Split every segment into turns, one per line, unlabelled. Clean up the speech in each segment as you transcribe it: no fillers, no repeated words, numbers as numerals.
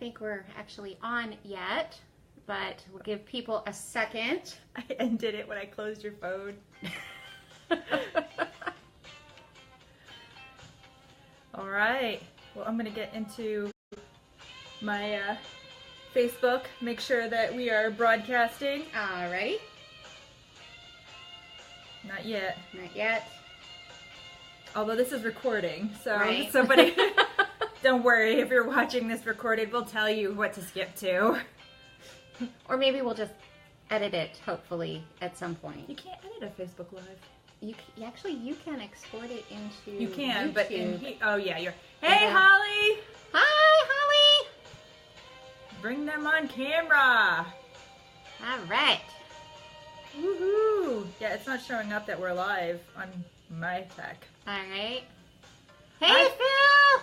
think we're actually on yet, but we'll give people a second.
I ended it when I closed your phone. All right. Well, I'm going to get into my Facebook, make sure that we are broadcasting.
All right.
Not yet.
Not yet.
Although this is recording, so
Right.
somebody, don't worry, if you're watching this recorded, we'll tell you what to skip to.
Or maybe we'll just edit it, hopefully, at some point.
You can't edit a Facebook Live.
Actually, you can export it into
You can,
YouTube.
but oh yeah, you're. Hey,
Yeah.
Holly!
Hi, Holly!
Bring them on camera.
All right.
Woohoo! Yeah, it's not showing up that we're live on my tech.
All right. Hey,
Hi.
Phil!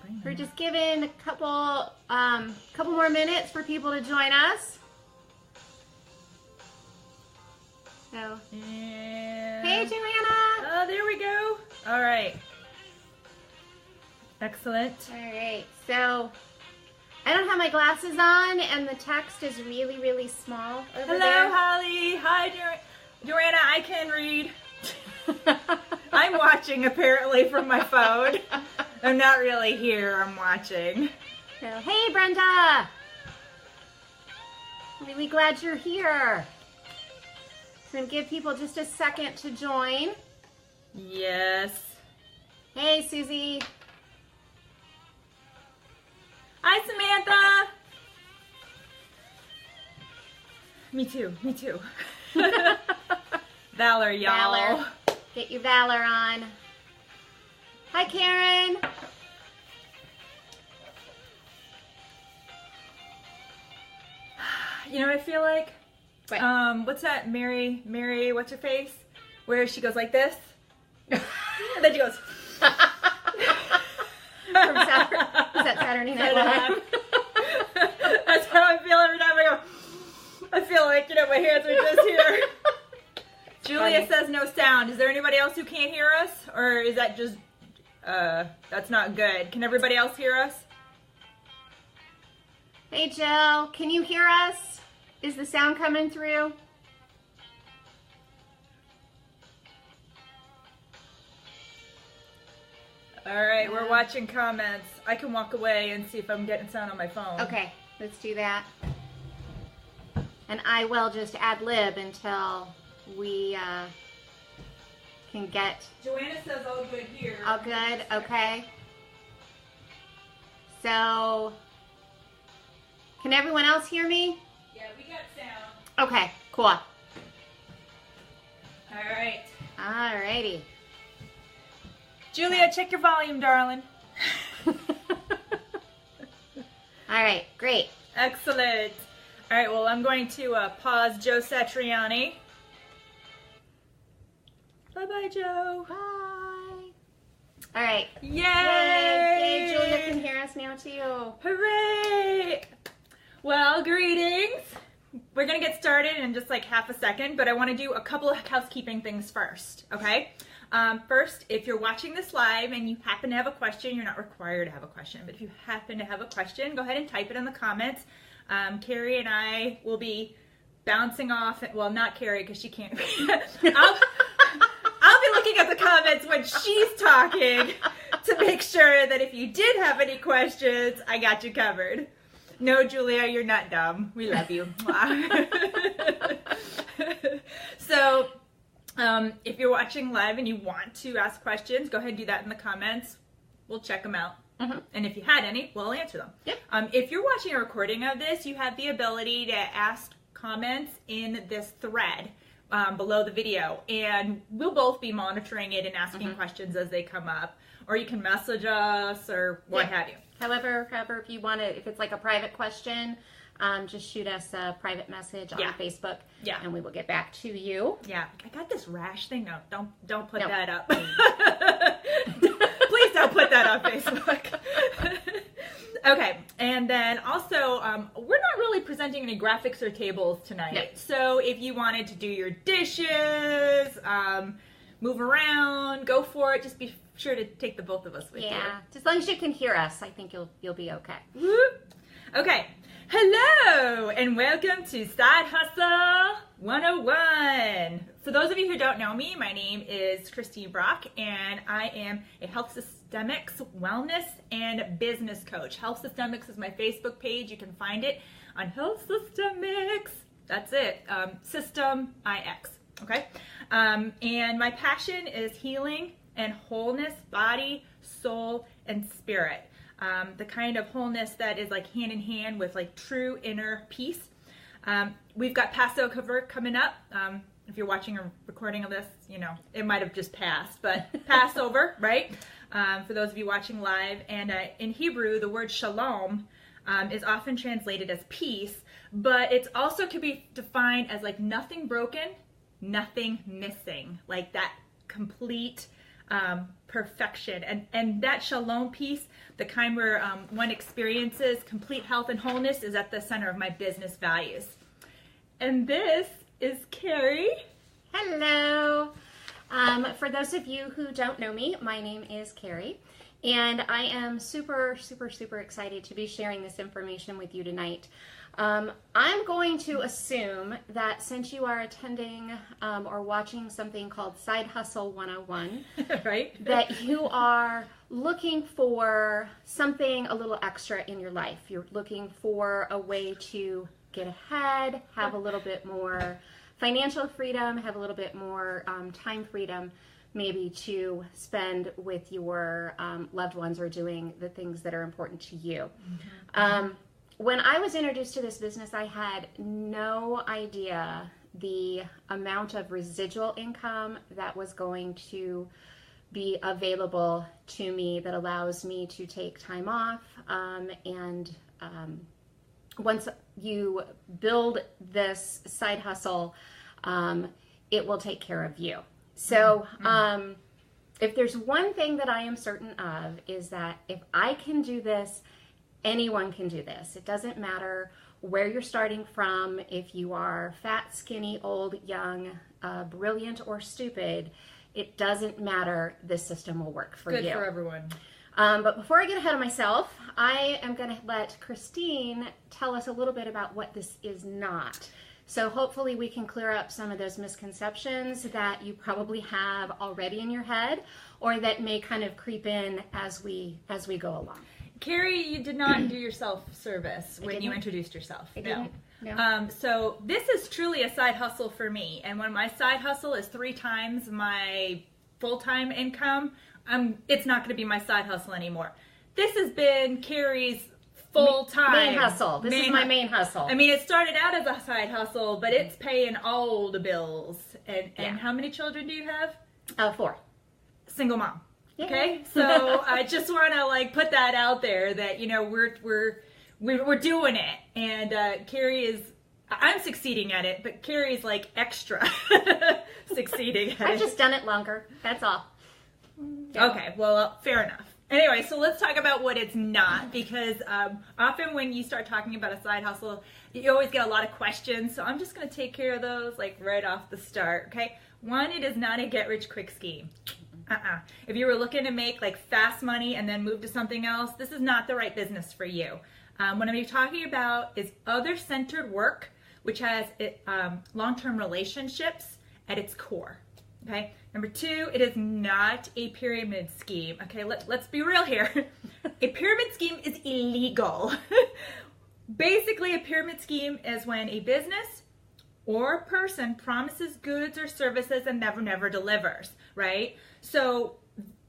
Bring them
We're
on.
just giving a couple more minutes for people to join us. So,
And...
hey, Joanna!
Oh, there we go. All right. Excellent.
All right, so I don't have my glasses on, and the text is really, really small over
Hello,
there.
Holly. Hi, Joanna. I can read. I'm watching apparently from my phone. I'm not really here. I'm watching.
So, hey, Brenda! Really glad you're here. I'm going to give people just a second to join.
Yes.
Hey, Susie.
Hi, Samantha. Me too. Me too. Valor, y'all.
Valor. Get your Valor on. Hi, Karen.
You know what I feel like?
What?
What's that? Mary, what's her face? Where she goes like this? And then she goes.
From Saturday, is that Saturday Night Live?
That's how I feel every time I go. I feel like, my hands are just here. Julia
funny.
says no sound. Is there anybody else who can't hear us? Or is that just, that's not good. Can everybody else hear us?
Hey, Jill. Can you hear us? Is the sound coming through?
All right, we're watching comments. I can walk away and see if I'm getting sound on my phone.
Okay, let's do that. And I will just ad-lib until we can get
Joanna says all good here.
all good. Okay. So, can everyone else hear me?
Yeah, we got sound.
Okay, cool.
All right.
Alrighty.
Julia, check your volume, darling.
All right, great.
Excellent. All right, well, I'm going to pause Joe Satriani. Bye-bye, Joe.
Bye. All right.
Yay!
Yay! Julia can hear us now too.
Hooray! Well, greetings. We're going to get started in just like half a second, but I want to do a couple of housekeeping things first, okay? First, if you're watching this live and you happen to have a question, you're not required to have a question, but if you happen to have a question, go ahead and type it in the comments. Carrie and I will be bouncing off, well, not Carrie because she can't read. I'll be looking at the comments when she's talking to make sure that if you did have any questions, I got you covered. No, Julia, you're not dumb. We love you. So, if you're watching live and you want to ask questions, go ahead and do that in the comments. We'll check them out.
Mm-hmm.
And if you had any, we'll answer them.
Yep.
If you're watching a recording of this, you have the ability to ask comments in this thread below the video. And we'll both be monitoring it and asking questions as they come up. Or you can message us or what have you.
However, if you want to, if it's like a private question, just shoot us a private message on Facebook.
Yeah.
And we will get back to you.
Yeah, I got this rash thing. No, don't put
No.
that up. Please don't put that on Facebook. Okay, and then also, we're not really presenting any graphics or tables tonight.
No.
So if you wanted to do your dishes, move around, go for it. Just be sure to take the both of us with you.
Yeah, as long as you can hear us, I think you'll be okay.
Whoop. Okay. Hello and welcome to Side Hustle 101. For those of you who don't know me, my name is Christine Brock and I am a Health Systemix wellness and business coach. Health Systemix is my Facebook page. You can find it on Health Systemix. That's it. System IX. Okay. And my passion is healing and wholeness, body, soul, and spirit. The kind of wholeness that is like hand in hand with like true inner peace. We've got Passover coming up. If you're watching a recording of this, you know, it might have just passed, but Passover, right? For those of you watching live. And in Hebrew, the word shalom is often translated as peace, but it also could be defined as like nothing broken, nothing missing, like that complete perfection. And that shalom piece, the kind where one experiences complete health and wholeness, is at the center of my business values. And this is Carrie.
Hello. For those of you who don't know me, my name is Carrie, and I am super excited to be sharing this information with you tonight. I'm going to assume that since you are attending or watching something called Side Hustle 101,
right?
That you are looking for something a little extra in your life. You're looking for a way to get ahead, have a little bit more financial freedom, have a little bit more time freedom, maybe to spend with your loved ones or doing the things that are important to you. Mm-hmm. When I was introduced to this business, I had no idea the amount of residual income that was going to be available to me that allows me to take time off. And once you build this side hustle, it will take care of you. So if there's one thing that I am certain of, is that if I can do this, anyone can do this. It doesn't matter where you're starting from, if you are fat, skinny, old, young, brilliant, or stupid. It doesn't matter. This system will work for you.
Good for everyone.
But before I get ahead of myself, I am going to let Christine tell us a little bit about what this is not. So hopefully we can clear up some of those misconceptions that you probably have already in your head, or that may kind of creep in as we go along.
Carrie, you did not do your self-service when you introduced yourself.
I didn't.
No. So this is truly a side hustle for me. And when my side hustle is 3 times my full-time income, it's not going to be my side hustle anymore. This has been Carrie's full-time
main hustle. This is my main hustle.
I mean, it started out as a side hustle, but it's paying all the bills. And how many children do you have?
4.
Single mom. Okay, so I just want to like put that out there that, you know, we're doing it, and Carrie is, I'm succeeding at it, but Carrie's like extra succeeding at it.
I've just done it longer. That's all.
Yeah. Okay, well, fair enough. Anyway, so let's talk about what it's not, because often when you start talking about a side hustle, you always get a lot of questions. So I'm just going to take care of those like right off the start. Okay, 1, it is not a get-rich-quick scheme. If you were looking to make like fast money and then move to something else, this is not the right business for you. What I'm talking about is other-centered work, which has long-term relationships at its core. Okay. Number 2, it is not a pyramid scheme. Okay, let's be real here. A pyramid scheme is illegal. Basically, a pyramid scheme is when a business or a person promises goods or services and never delivers, right? So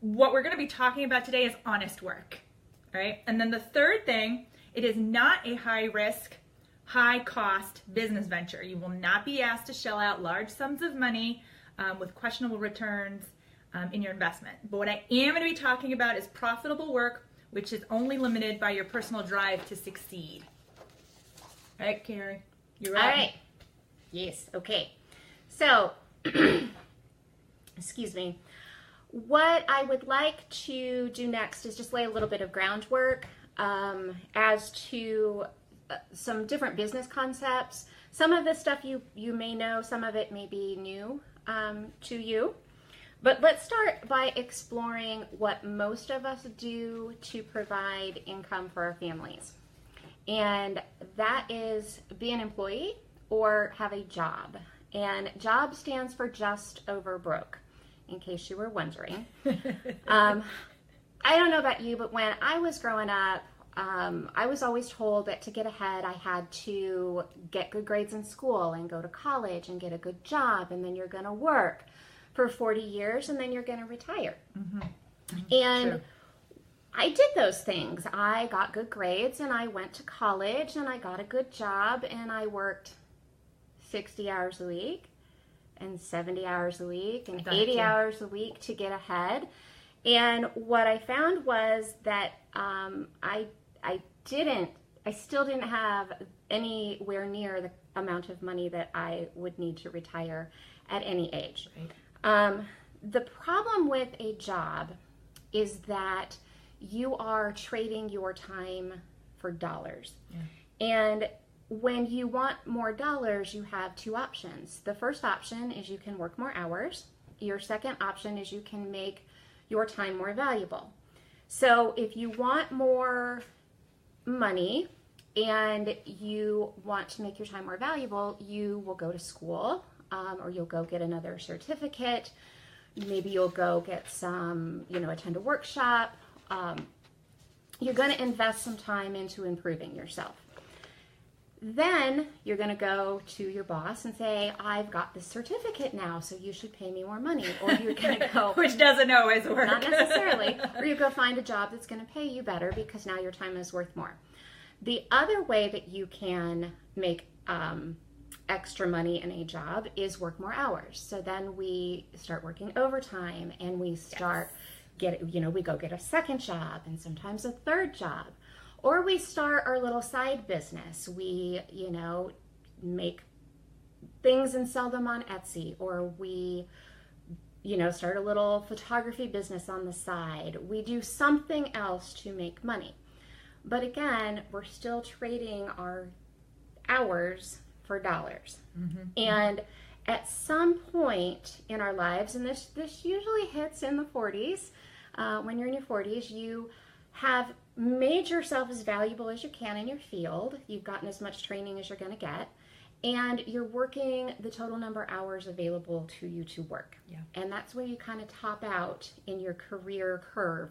what we're going to be talking about today is honest work, right? And then the third thing, it is not a high-risk, high-cost business venture. You will not be asked to shell out large sums of money with questionable returns in your investment. But what I am going to be talking about is profitable work, which is only limited by your personal drive to succeed. All right, Carrie, you're right.
All right. Yes, okay. So, excuse me. What I would like to do next is just lay a little bit of groundwork as to some different business concepts. Some of this stuff you may know, some of it may be new to you. But let's start by exploring what most of us do to provide income for our families. And that is be an employee or have a job. And job stands for just over broke, in case you were wondering. I don't know about you, but when I was growing up, I was always told that to get ahead, I had to get good grades in school and go to college and get a good job, and then you're going to work for 40 years, and then you're going to retire. Mm-hmm. And True. I did those things. I got good grades, and I went to college, and I got a good job, and I worked 60 hours a week, and 70 hours a week, and 80 hours a week to get ahead. And what I found was that I still didn't have anywhere near the amount of money that I would need to retire at any age. Right. The problem with a job is that you are trading your time for dollars. Yeah. And when you want more dollars, you have two options. The first option is you can work more hours. Your second option is you can make your time more valuable. So if you want more money and you want to make your time more valuable, you will go to school, or you'll go get another certificate. Maybe you'll go get some, attend a workshop. You're going to invest some time into improving yourself. Then you're going to go to your boss and say, I've got this certificate now, so you should pay me more money. Or you're going to go...
Which doesn't always work.
Not necessarily. Or you go find a job that's going to pay you better because now your time is worth more. The other way that you can make extra money in a job is work more hours. So then we start working overtime, and we start we go get a second job and sometimes a third job. Or we start our little side business. We, make things and sell them on Etsy. Or we, start a little photography business on the side. We do something else to make money. But again, we're still trading our hours for dollars. Mm-hmm. And at some point in our lives, and this usually hits in the 40s, when you're in your 40s, you have made yourself as valuable as you can in your field. You've gotten as much training as you're going to get, and you're working the total number of hours available to you to work. Yeah. And that's where you kind of top out in your career curve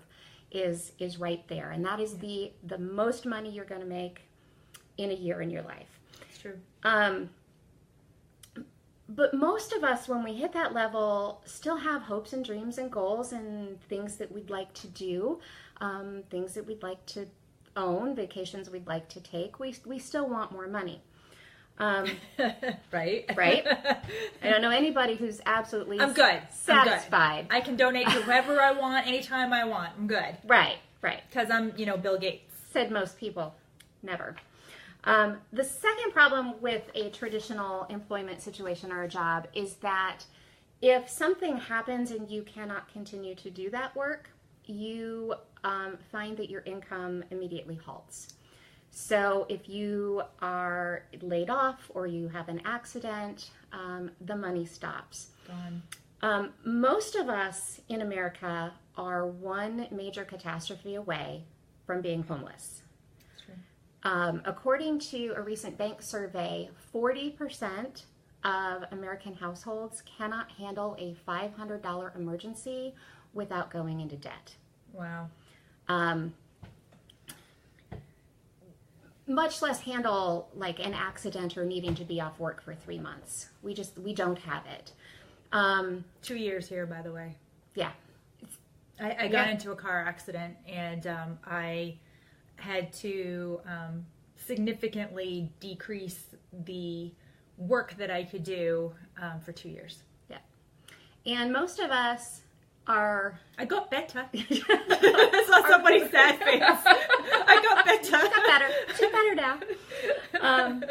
is right there. And that is the most money you're going to make in a year in your life.
It's true.
But most of us, when we hit that level, still have hopes and dreams and goals and things that we'd like to do, things that we'd like to own, vacations we'd like to take. We still want more money.
Right?
Right? I don't know anybody who's absolutely
I'm good.
Satisfied.
I'm good. I can donate to whoever I want, anytime I want. I'm good.
Right.
Because I'm, Bill Gates.
Said most people. Never. The second problem with a traditional employment situation or a job is that if something happens and you cannot continue to do that work, you find that your income immediately halts. So if you are laid off or you have an accident, the money stops.
Gone.
Most of us in America are one major catastrophe away from being homeless. According to a recent bank survey, 40% of American households cannot handle a $500 emergency without going into debt.
Wow.
Much less handle like an accident or needing to be off work for 3 months. We don't have it.
2 years here, by the way.
Yeah.
I got into a car accident, and I had to significantly decrease the work that I could do for 2 years.
Yeah. And most of us are...
I got better. I saw somebody's sad face. I got better.
Got better. She's better now.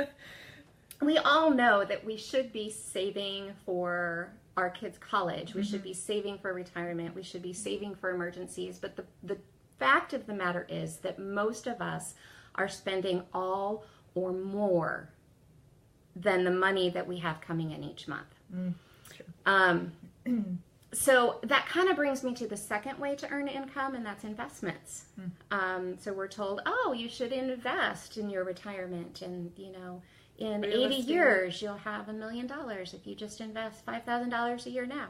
We all know that we should be saving for our kids' college. We should be saving for retirement. We should be saving for emergencies. But the fact of the matter is that most of us are spending all or more than the money that we have coming in each month. So that kind of brings me to the second way to earn income, and that's investments. So we're told, oh, you should invest in your retirement, and in 80 years you'll have $1 million if you just invest $5,000 a year now.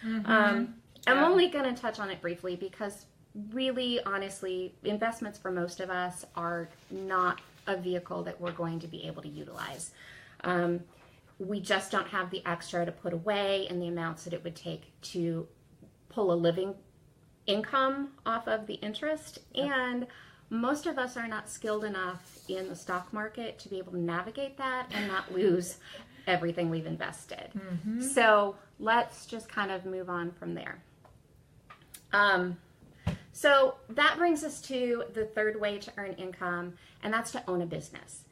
I'm only going to touch on it briefly because really, honestly, investments for most of us are not a vehicle that we're going to be able to utilize. We just don't have the extra to put away and the amounts that it would take to pull a living income off of the interest. And most of us are not skilled enough in the stock market to be able to navigate that and not lose everything we've invested. So let's just kind of move on from there. So that brings us to the third way to earn income, and that's to own a business.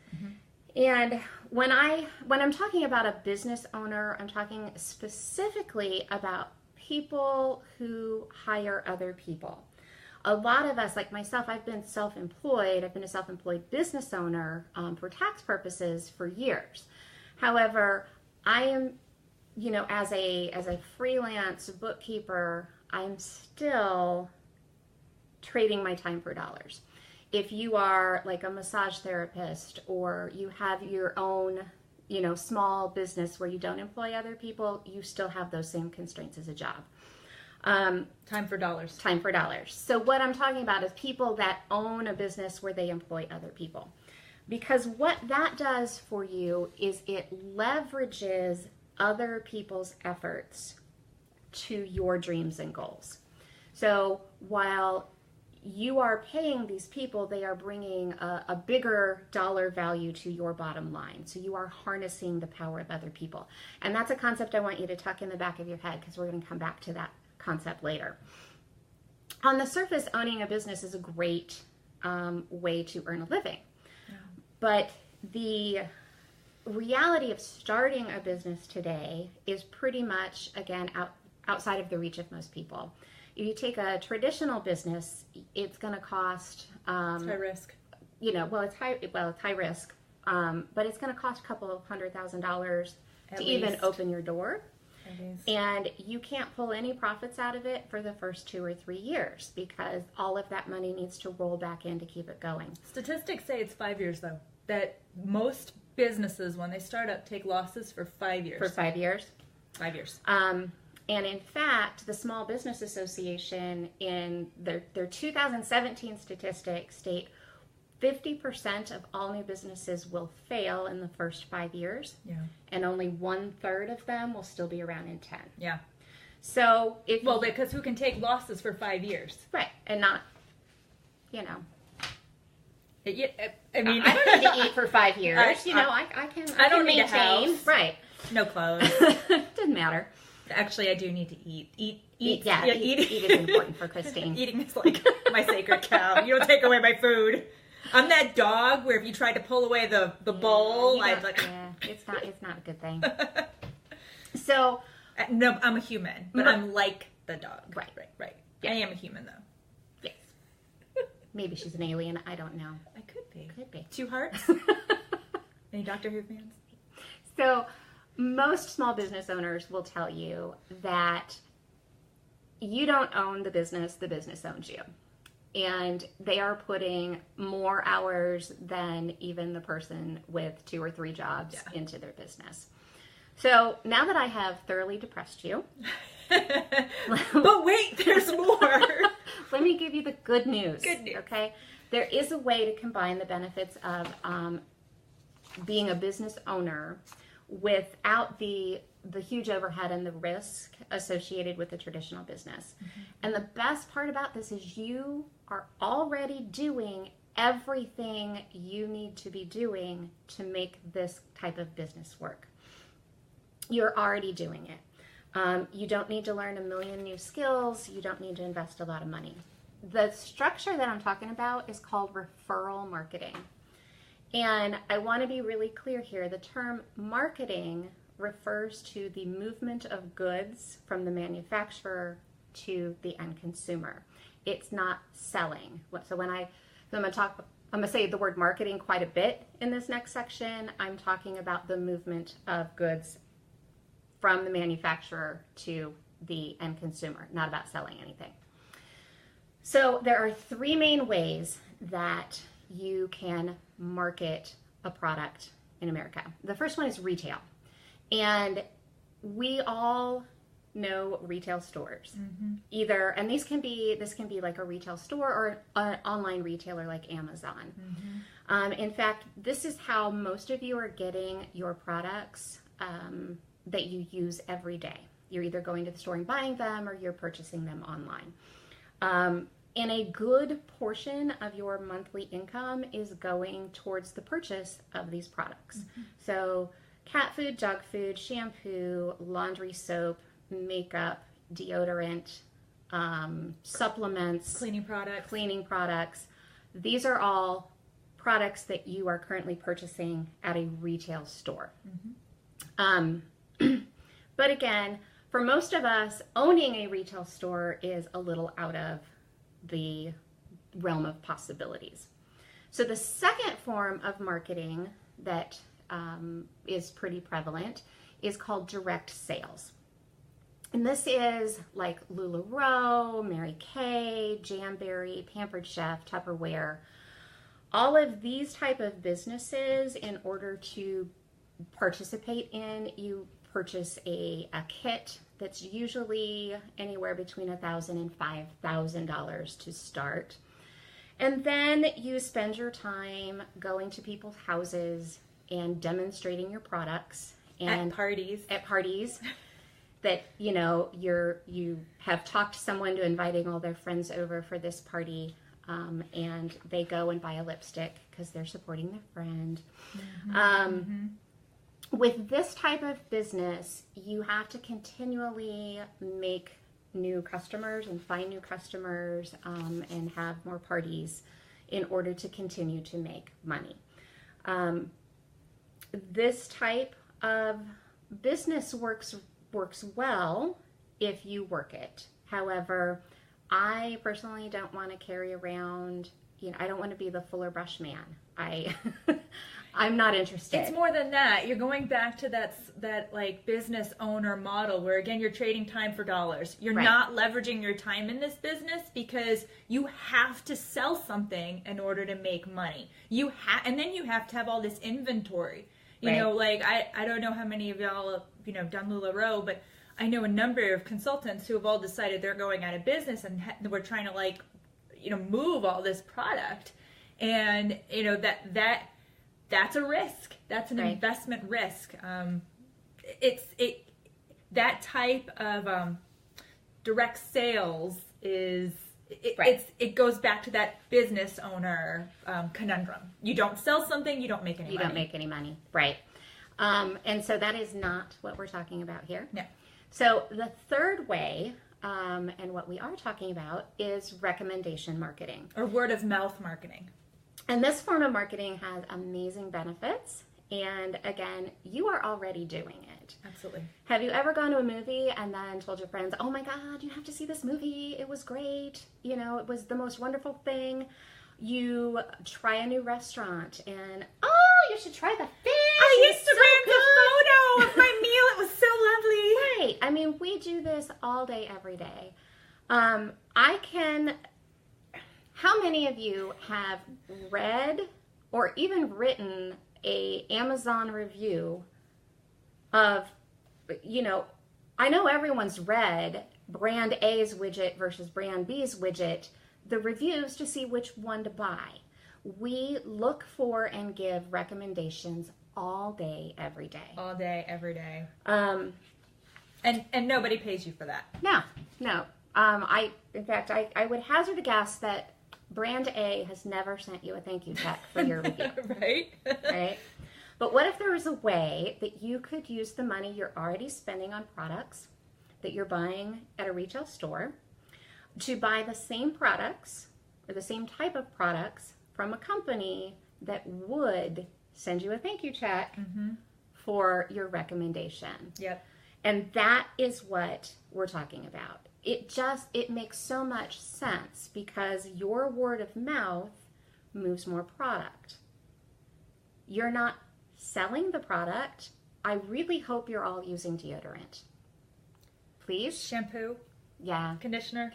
And when I'm talking about a business owner, I'm talking specifically about people who hire other people. A lot of us, like myself, I've been self-employed. I've been a self-employed business owner for tax purposes for years. However, I am, as a freelance bookkeeper, I'm still trading my time for dollars. If you are like a massage therapist or you have your own, small business where you don't employ other people, you still have those same constraints as a job.
Time for dollars.
Time for dollars. So what I'm talking about is people that own a business where they employ other people. Because what that does for you is it leverages other people's efforts to your dreams and goals. So while you are paying these people, they are bringing a bigger dollar value to your bottom line. So you are harnessing the power of other people. And that's a concept I want you to tuck in the back of your head because we're going to come back to that concept later. On the surface, owning a business is a great way to earn a living. But the reality of starting a business today is pretty much, again, outside of the reach of most people. If you take a traditional business, it's going to cost...
it's high risk.
It's high risk, but it's going to cost a couple of $100,000 to even open your door. And you can't pull any profits out of it for the first 2 or 3 years because all of that money needs to roll back in to keep it going.
Statistics say it's 5 years, though. That most businesses, when they start up, take losses for 5 years.
For 5 years?
5 years.
And in fact, the Small Business Association in their 2017 statistics state 50% of all new businesses will fail in the first 5 years.
Yeah.
And only 1/3 of them will still be around in 10.
Yeah.
So
because who can take losses for 5 years?
Right. And not,
I mean,
I don't need to eat for 5 years. I can
need a
maintain.
house.
Right.
No clothes.
Doesn't matter.
Actually, I do need to eat. Eat
is important for Christine.
Eating is like my sacred cow. You don't take away my food. I'm that dog where if you tried to pull away the bowl, I'd like...
Yeah, it's not a good thing. So...
No, I'm a human, but I'm like the dog.
Right.
Yeah. I am a human, though.
Yes. Maybe she's an alien. I don't know.
I could be.
Could be.
2 hearts? Any Doctor Who fans?
So... most small business owners will tell you that you don't own the business owns you. And they are putting more hours than even the person with 2 or 3 jobs into their business. So now that I have thoroughly depressed you.
But wait, there's more.
Let me give you the good news.
Good news.
Okay? There is a way to combine the benefits of being a business owner without the huge overhead and the risk associated with the traditional business. And the best part about this is you are already doing everything you need to be doing to make this type of business work. You're already doing it. You don't need to learn a million new skills. You don't need to invest a lot of money. The structure that I'm talking about is called referral marketing. And I want to be really clear here. The term marketing refers to the movement of goods from the manufacturer to the end consumer. It's not selling. So I'm going to say the word marketing quite a bit in this next section. I'm talking about the movement of goods from the manufacturer to the end consumer, not about selling anything. So there are three main ways that you can market a product in America. The first one is retail. And we all know retail stores. Either, and this can be like a retail store or an online retailer like Amazon. In fact, this is how most of you are getting your products that you use every day. You're either going to the store and buying them, or you're purchasing them online. And a good portion of your monthly income is going towards the purchase of these products. So cat food, dog food, shampoo, laundry soap, makeup, deodorant, supplements,
Cleaning products.
These are all products that you are currently purchasing at a retail store. But again, for most of us, owning a retail store is a little out of the realm of possibilities. So the second form of marketing that is pretty prevalent is called direct sales. And this is like LuLaRoe, Mary Kay, Jamberry, Pampered Chef, Tupperware. All of these type of businesses, in order to participate in, you purchase a kit that's usually anywhere between $1,000 and $5,000 to start. And then you spend your time going to people's houses and demonstrating your products. And
At parties.
That, you know, you have talked someone to inviting all their friends over for this party, and they go and buy a lipstick because they're supporting their friend. With this type of business, you have to continually make new customers and find new customers, and have more parties in order to continue to make money. This type of business works well if you work it. However, I personally don't want to carry around, I don't want to be the Fuller Brush man. I'm not interested.
It's more than that. You're going back to that like business owner model where, again, you're trading time for dollars. You're not leveraging your time in this business because you have to sell something in order to make money. And then you have to have all this inventory. You know, like I don't know how many of y'all have, done LuLaRoe, but I know a number of consultants who have all decided they're going out of business, and we're trying to move all this product. And, that's a risk. That's an investment risk. That type of direct sales it goes back to that business owner conundrum. You don't sell something, you don't make any money.
You don't make any money, right? And so that is not what we're talking about here.
No.
So the third way, and what we are talking about, is recommendation marketing.
Or word of mouth marketing.
And this form of marketing has amazing benefits. And again, you are already doing it.
Absolutely.
Have you ever gone to a movie and then told your friends, oh my God, you have to see this movie. It was great. It was the most wonderful thing. You try a new restaurant and, oh, you should try the fish.
I Instagrammed a photo of my meal. It was so lovely.
Right. I mean, we do this all day, every day. How many of you have read or even written a Amazon review of, I know everyone's read brand A's widget versus brand B's widget, the reviews to see which one to buy. We look for and give recommendations all day, every day.
All day, every day. And nobody pays you for that.
No. In fact, I would hazard a guess that brand A has never sent you a thank you check for your review. Right? But what if there was a way that you could use the money you're already spending on products that you're buying at a retail store to buy the same products or the same type of products from a company that would send you a thank you check for your recommendation?
Yep.
And that is what we're talking about. It makes so much sense because your word of mouth moves more product. You're not selling the product. I really hope you're all using deodorant. please.
Shampoo,
Yeah.
conditioner,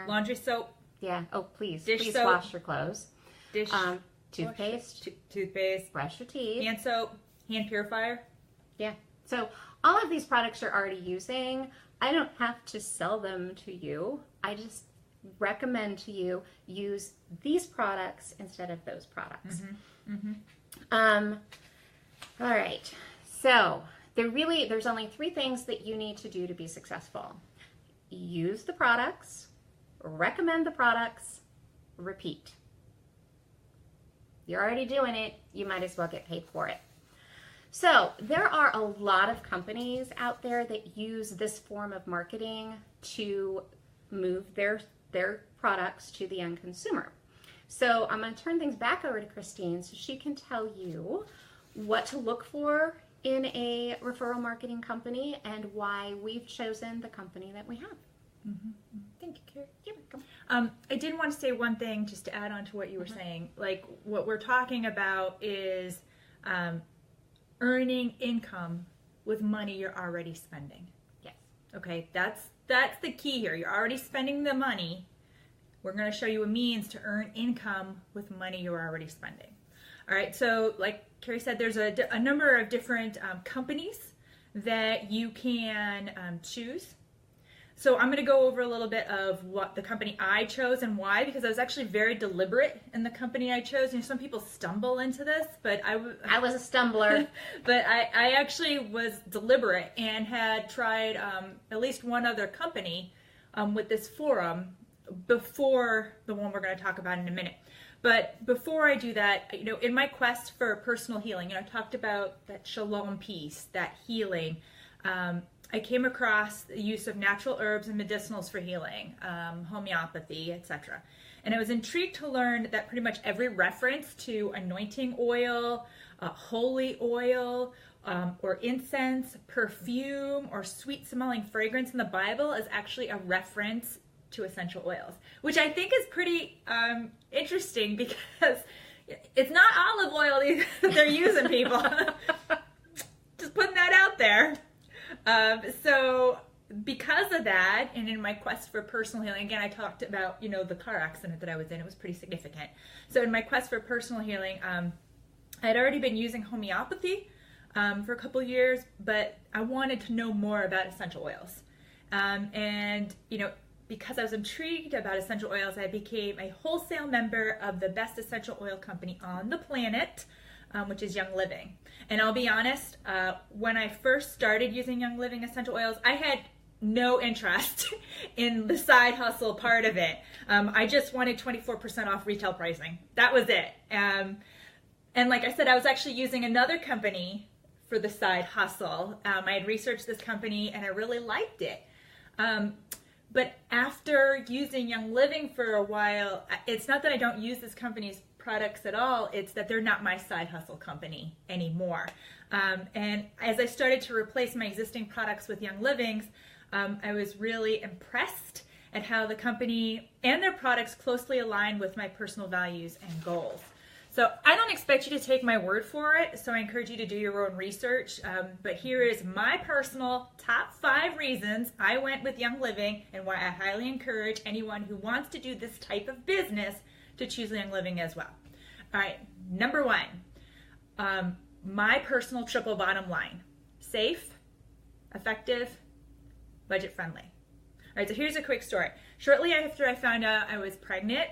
laundry soap.
Yeah. Oh, please.
Dish
Please
soap.
wash your clothes.
Dish.
Toothpaste.
Toothpaste.
Brush your teeth.
Hand soap. Hand purifier.
Yeah. So all of these products you're already using. I don't have to sell them to you. I just recommend to you use these products instead of those products. All right. So there's only 3 things that you need to do to be successful. Use the products, recommend the products, repeat. You're already doing it. You might as well get paid for it. So there are a lot of companies out there that use this form of marketing to move their products to the end consumer. So I'm going to turn things back over to Christine so she can tell you what to look for in a referral marketing company and why we've chosen the company that we have.
Thank you, Carrie. You're welcome. I did want to say one thing just to add on to what you were saying. Like what we're talking about is earning income with money you're already spending.
Yes.
Okay, that's the key here. You're already spending the money. We're going to show you a means to earn income with money you're already spending. All right, so like Carrie said, there's a number of different companies that you can choose. So I'm going to go over a little bit of what the company I chose and why, because I was actually very deliberate in the company I chose. You know, some people stumble into this, but
I was a stumbler.
But I actually was deliberate and had tried at least one other company with this forum before the one we're going to talk about in a minute. But before I do that, you know, in my quest for personal healing, you know, I talked about that shalom peace, that healing. I came across the use of natural herbs and medicinals for healing, homeopathy, etc. And I was intrigued to learn that pretty much every reference to anointing oil, holy oil, or incense, perfume, or sweet-smelling fragrance in the Bible is actually a reference to essential oils, which I think is pretty interesting because it's not olive oil that they're using, people. Just putting that out there. So because of that, and in my quest for personal healing, again, I talked about, you know, the car accident that I was in. It was pretty significant. So in my quest for personal healing, I had already been using homeopathy for a couple years, but I wanted to know more about essential oils. And, you know, because I was intrigued about essential oils, I became a wholesale member of the best essential oil company on the planet, which is Young Living. And I'll be honest, when I first started using Young Living essential oils, I had no interest in the side hustle part of it. I just wanted 24% off retail pricing. That was it. And like I said, I was actually using another company for the side hustle. I had researched this company and I really liked it. But after using Young Living for a while, it's not that I don't use this company's products at all, it's that they're not my side hustle company anymore. And as I started to replace my existing products with Young Living's, I was really impressed at how the company and their products closely align with my personal values and goals. So I don't expect you to take my word for it, so I encourage you to do your own research. But here is my personal top 5 reasons I went with Young Living and why I highly encourage anyone who wants to do this type of business to choose Young Living as well. All right, number 1, my personal triple bottom line: safe, effective, budget friendly. All right, so here's a quick story. Shortly after I found out I was pregnant,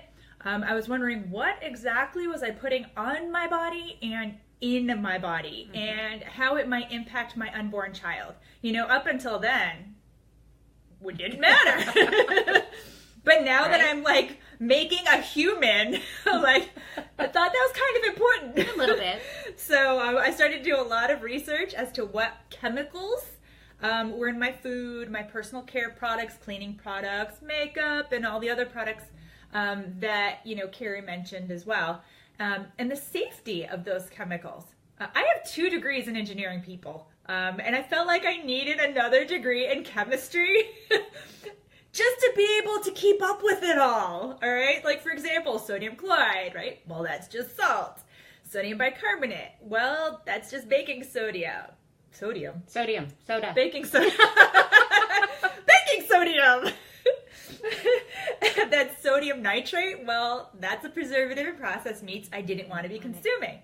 I was wondering what exactly was I putting on my body and in my body, and how it might impact my unborn child. You know, up until then, it didn't matter. But now that I'm like making a human, like I thought that was kind of important.
A little bit.
So I started to do a lot of research as to what chemicals were in my food, my personal care products, cleaning products, makeup, and all the other products that, you know, Carrie mentioned as well, and the safety of those chemicals. I have 2 degrees in engineering, people, and I felt like I needed another degree in chemistry just to be able to keep up with it all right? Like, for example, sodium chloride, right? Well, that's just salt. Sodium bicarbonate, well, that's just baking soda. Sodium?
Soda.
Baking soda. Baking ammonium nitrate, well, that's a preservative in processed meats I didn't want to be consuming,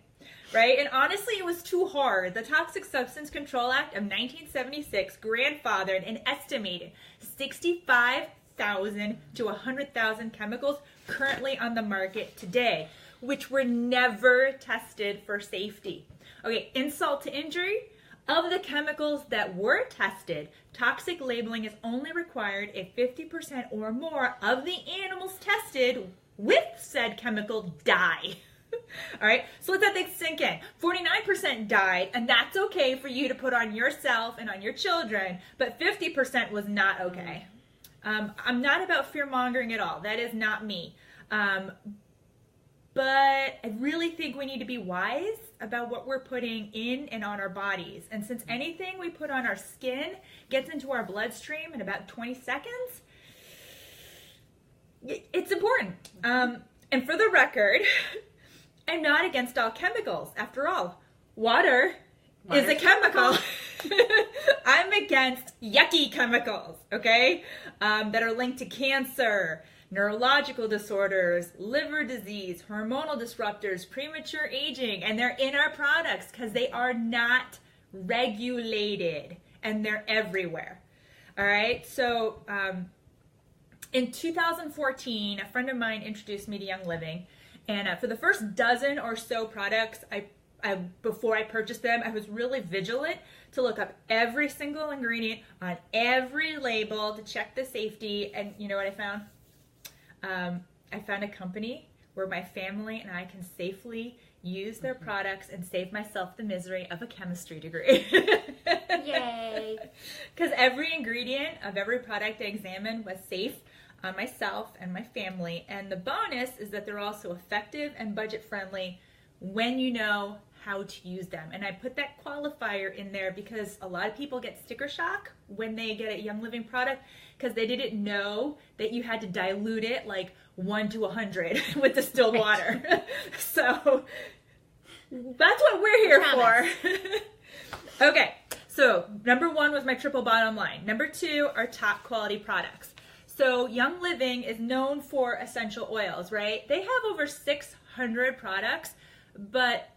right? And honestly, it was too hard. The Toxic Substance Control Act of 1976 grandfathered an estimated 65,000 to 100,000 chemicals currently on the market today, which were never tested for safety. Okay, insult to injury. Of the chemicals that were tested, toxic labeling is only required if 50% or more of the animals tested with said chemical die. All right, so let that thing sink in. 49% died, and that's okay for you to put on yourself and on your children, but 50% was not okay. I'm not about fear-mongering at all. That is not me. But I really think we need to be wise about what we're putting in and on our bodies. And since anything we put on our skin gets into our bloodstream in about 20 seconds, it's important. And for the record, I'm not against all chemicals. After all, water is a chemical. I'm against yucky chemicals, okay, that are linked to cancer, neurological disorders, liver disease, hormonal disruptors, premature aging, and they're in our products because they are not regulated and they're everywhere. All right, so in 2014, a friend of mine introduced me to Young Living, and for the first dozen or so products, before I purchased them, I was really vigilant to look up every single ingredient on every label to check the safety, and you know what I found? I found a company where my family and I can safely use their products and save myself the misery of a chemistry degree.
Yay!
Because every ingredient of every product I examined was safe on myself and my family. And the bonus is that they're also effective and budget friendly when you know how to use them. And I put that qualifier in there because a lot of people get sticker shock when they get a Young Living product because they didn't know that you had to dilute it like 1 to 100 with distilled water. So that's what we're here for. Okay, so number 1 was my triple bottom line. Number 2 are top quality products. So Young Living is known for essential oils, right? They have over 600 products, but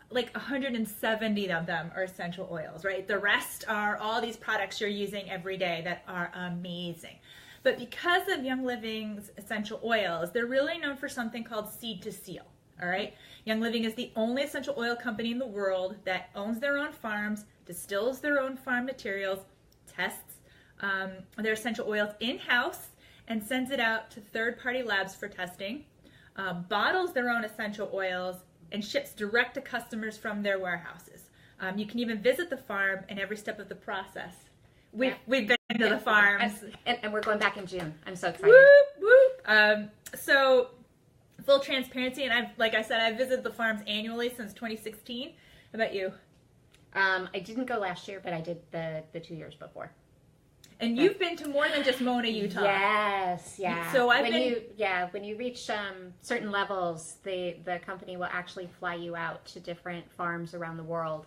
like 170 of them are essential oils, right? The rest are all these products you're using every day that are amazing. But because of Young Living's essential oils, they're really known for something called seed to seal, all right? Young Living is the only essential oil company in the world that owns their own farms, distills their own farm materials, tests their essential oils in-house, and sends it out to third-party labs for testing, bottles their own essential oils, and ships direct to customers from their warehouses. You can even visit the farm in every step of the process. We've been to the farms.
And we're going back in June. I'm so excited.
Whoop, whoop. So full transparency, and like I said, I've visited the farms annually since 2016. How about you?
I didn't go last year, but I did the 2 years before.
And you've been to more than just Mona, Utah.
Yes, yeah.
So
when you reach certain levels, the company will actually fly you out to different farms around the world.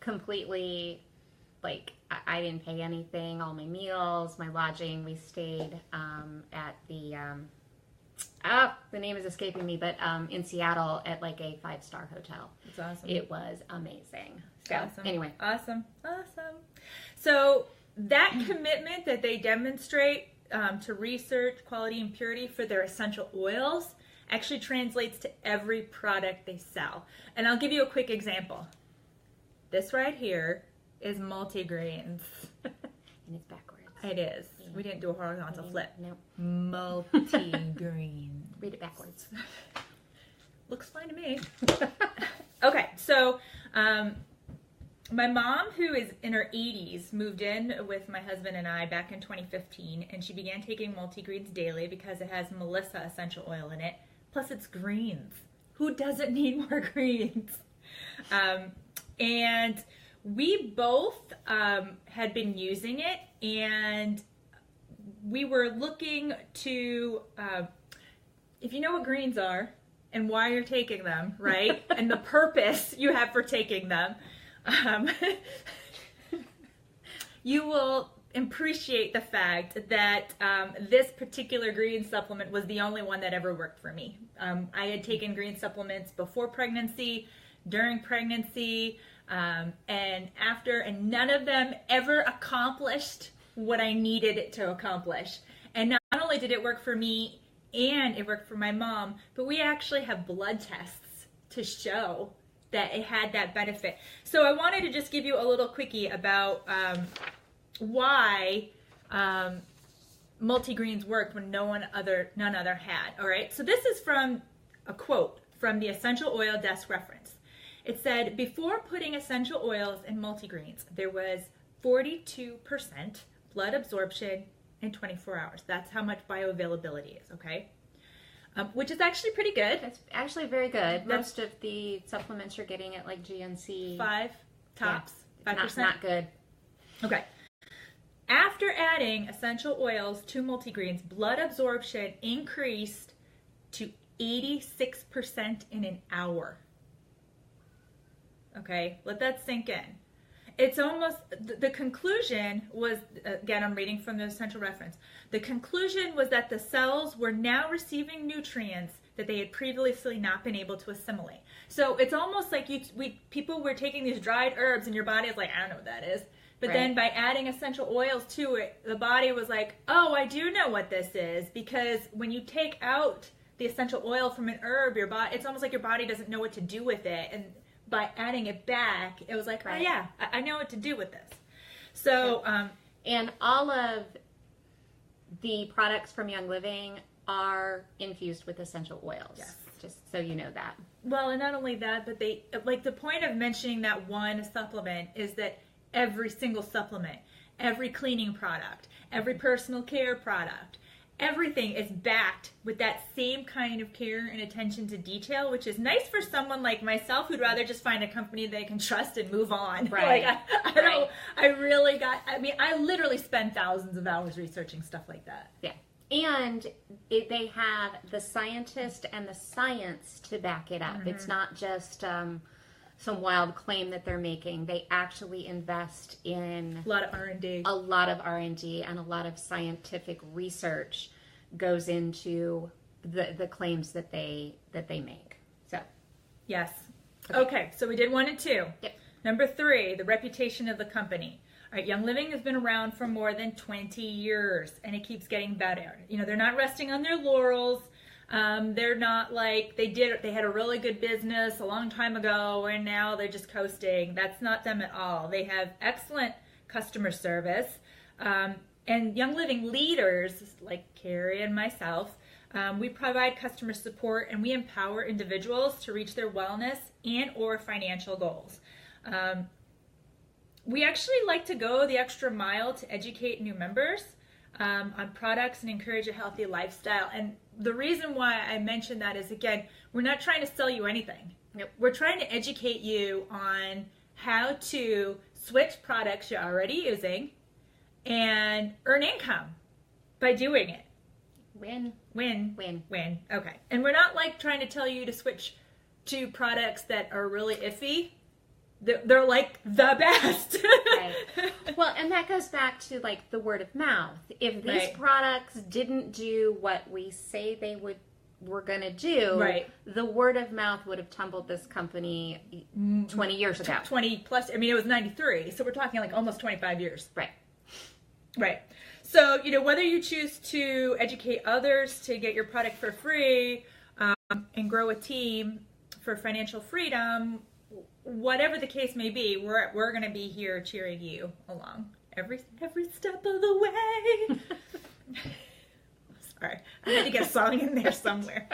Completely, like I didn't pay anything. All my meals, my lodging. We stayed at the name is escaping me, but in Seattle at like a 5-star hotel.
That's awesome.
It was amazing. So,
awesome.
Anyway.
Awesome. So that commitment that they demonstrate to research quality and purity for their essential oils actually translates to every product they sell. And I'll give you a quick example. This right here is multigreens.
And it's backwards.
It is.
Yeah.
We didn't do a horizontal flip.
Nope.
Multigreen.
Read it backwards.
Looks fine to me. Okay, so my mom, who is in her 80s, moved in with my husband and I back in 2015, and she began taking multigreens daily because it has Melissa essential oil in it. Plus, it's greens. Who doesn't need more greens? And we both had been using it, and we were looking to, if you know what greens are and why you're taking them, right, and the purpose you have for taking them, you will appreciate the fact that this particular green supplement was the only one that ever worked for me. I had taken green supplements before pregnancy, during pregnancy, and after, and none of them ever accomplished what I needed it to accomplish. And not only did it work for me and it worked for my mom, but we actually have blood tests to show that it had that benefit. So I wanted to just give you a little quickie about why multigreens worked when none other had. All right, so this is from a quote from the Essential Oil Desk Reference. It said, before putting essential oils in multigreens, there was 42% blood absorption in 24 hours. That's how much bioavailability is, okay? Which is actually pretty good.
It's actually very good. Most of the supplements you're getting at like GNC.
5 tops.
Yeah,
5%.
Not good.
Okay. After adding essential oils to multigreens, blood absorption increased to 86% in an hour. Okay, let that sink in. It's almost, the conclusion was, again, I'm reading from the Essential Reference. The conclusion was that the cells were now receiving nutrients that they had previously not been able to assimilate. So it's almost like people were taking these dried herbs and your body is like, I don't know what that is. But then by adding essential oils to it, the body was like, oh, I do know what this is. Because when you take out the essential oil from an herb, it's almost like your body doesn't know what to do with it. And by adding it back, it was like, oh yeah, I know what to do with this. So,
and all of the products from Young Living are infused with essential oils.
Yes.
Just so you know that.
Well, and not only that, but they, like, the point of mentioning that one supplement is that every single supplement, every cleaning product, every personal care product, everything is backed with that same kind of care and attention to detail, which is nice for someone like myself who'd rather just find a company they can trust and move on.
Right.
Like I literally spend thousands of hours researching stuff like that.
Yeah. And they have the scientist and the science to back it up. Mm-hmm. It's not just some wild claim that they're making. They actually invest in
a lot of R&D.
A lot of R&D and a lot of scientific research goes into the claims that they make. So,
yes. Okay, so we did 1 and 2.
Yep.
Number 3, the reputation of the company. All right, Young Living has been around for more than 20 years, and it keeps getting better. You know, they're not resting on their laurels. They're not like they had a really good business a long time ago and now they're just coasting. That's not them at all. They have excellent customer service. And Young Living leaders like Carrie and myself, we provide customer support and we empower individuals to reach their wellness and or financial goals. We actually like to go the extra mile to educate new members on products and encourage a healthy lifestyle. And the reason why I mention that is, again, we're not trying to sell you anything.
Nope.
We're trying to educate you on how to switch products you're already using and earn income by doing it.
Win.
Okay. And we're not like trying to tell you to switch to products that are really iffy. They're like the best.
Right. Well, and that goes back to like the word of mouth. If these products didn't do what we say they were going to do, the word of mouth would have tumbled this company 20 years ago.
20 plus. I mean, it was 93, so we're talking like almost 25 years.
Right.
So, you know, whether you choose to educate others to get your product for free and grow a team for financial freedom, whatever the case may be, we're going to be here cheering you along every step of the way. Sorry, I had to get a song in there somewhere.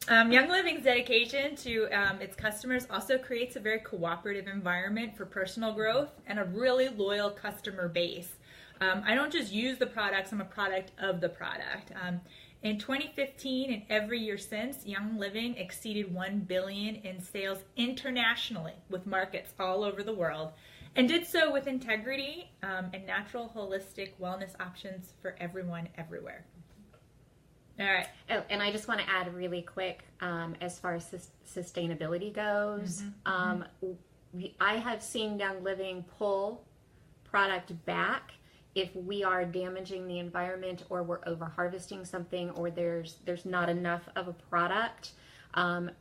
Young Living's dedication to its customers also creates a very cooperative environment for personal growth and a really loyal customer base. I don't just use the products, I'm a product of the product. In 2015 and every year since, Young Living exceeded $1 billion in sales internationally with markets all over the world, and did so with integrity and natural holistic wellness options for everyone everywhere. All right.
Oh, and I just want to add really quick, as far as sustainability goes, I have seen Young Living pull product back if we are damaging the environment or we're over harvesting something or there's not enough of a product,